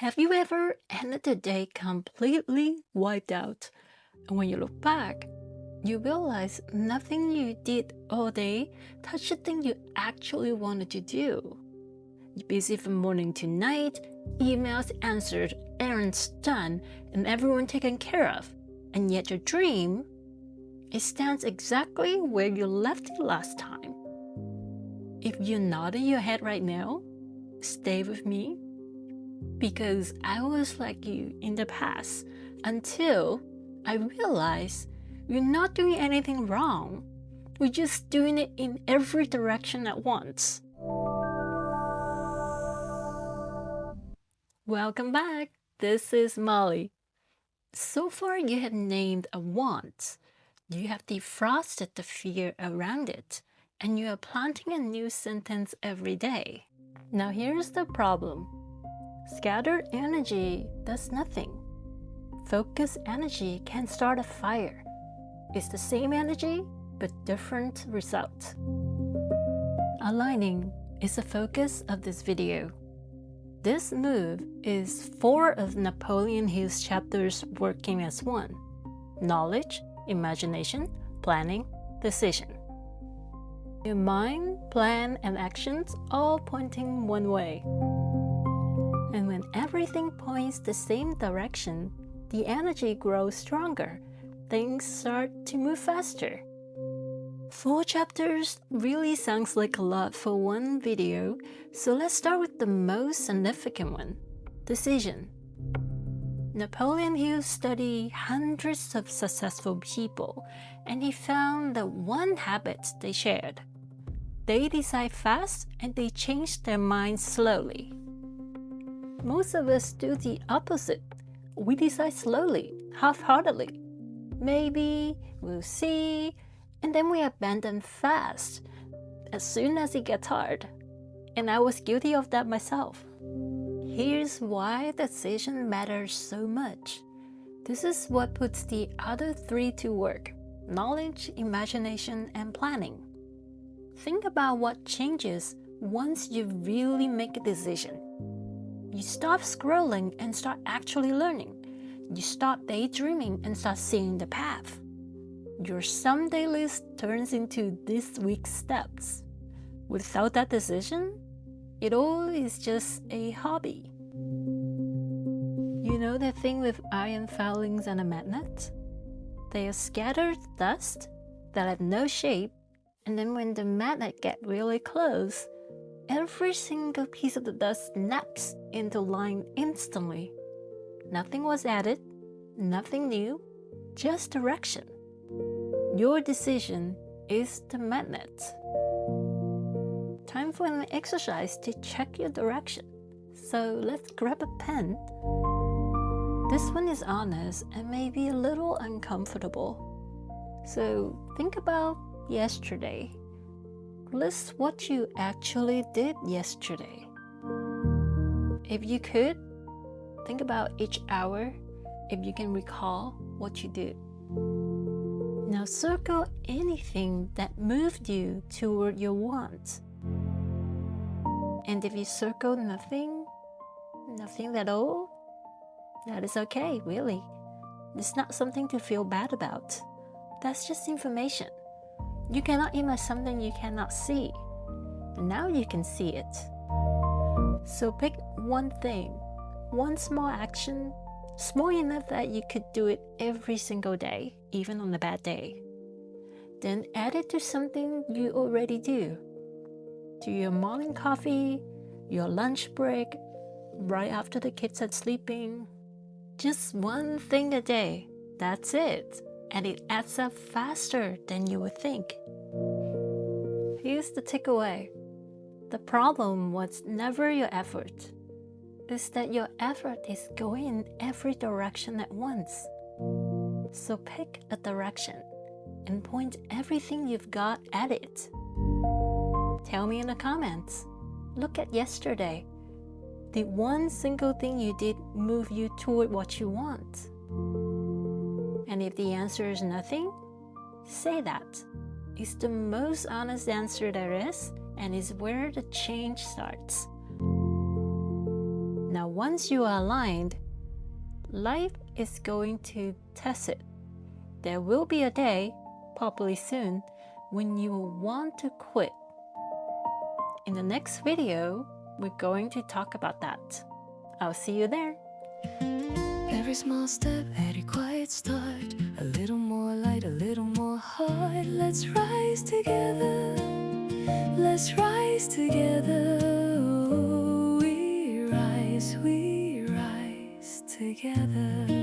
Have you ever ended the day completely wiped out? And when you look back, you realize nothing you did all day touched the thing you actually wanted to do. You're busy from morning to night, emails answered, errands done, and everyone taken care of. And yet your dream, it stands exactly where you left it last time. If you're nodding your head right now, stay with me. Because I was like you in the past until I realized we're not doing anything wrong. We're just doing it in every direction at once. Welcome back. This is Molly. So far you have named a want. You have defrosted the fear around it, and you are planting a new sentence every day. Now here's the problem. Scattered energy does nothing. Focused energy can start a fire. It's the same energy, but different result. Aligning is the focus of this video. This move is 4 of Napoleon Hill's chapters working as one: knowledge, imagination, planning, decision. Your mind, plan, and actions all pointing one way. And when everything points the same direction, the energy grows stronger. Things start to move faster. 4 chapters really sounds like a lot for one video, so let's start with the most significant one: decision. Napoleon Hill studied hundreds of successful people, and he found that one habit they shared. They decide fast and they change their minds slowly. Most of us do the opposite. We decide slowly, half-heartedly. Maybe, we'll see, and then we abandon fast as soon as it gets hard. And I was guilty of that myself. Here's why decision matters so much. This is what puts the other 3 to work: knowledge, imagination, and planning. Think about what changes once you really make a decision. You stop scrolling and start actually learning. You stop daydreaming and start seeing the path. Your someday list turns into this week's steps. Without that decision, it all is just a hobby. You know that thing with iron filings and a magnet? They are scattered dust that have no shape, and then when the magnet gets really close, every single piece of the dust snaps into line instantly. Nothing was added, nothing new, just direction. Your decision is the magnet. Time for an exercise to check your direction. So let's grab a pen. This one is honest and maybe a little uncomfortable. So think about yesterday. List what you actually did yesterday. If you could, think about each hour if you can recall what you did. Now circle anything that moved you toward your want. And if you circle nothing at all, that is okay, really. It's not something to feel bad about. That's just information. You cannot imagine something you cannot see. Now you can see it. So pick one thing, one small action, small enough that you could do it every single day, even on a bad day. Then add it to something you already do. To your morning coffee, your lunch break, right after the kids are sleeping. Just one thing a day, that's it. And it adds up faster than you would think. Here's the takeaway. The problem was never your effort. It's that your effort is going in every direction at once. So pick a direction and point everything you've got at it. Tell me in the comments. Look at yesterday. Did one single thing you did move you toward what you want? And if the answer is nothing, say that. It's the most honest answer there is, and is where the change starts. Now, once you are aligned, life is going to test it. There will be a day, probably soon, when you will want to quit. In the next video, we're going to talk about that. I'll see you there. Every small step at a quiet start, a little more light, a little more heart. Let's rise together, let's rise together. We rise together.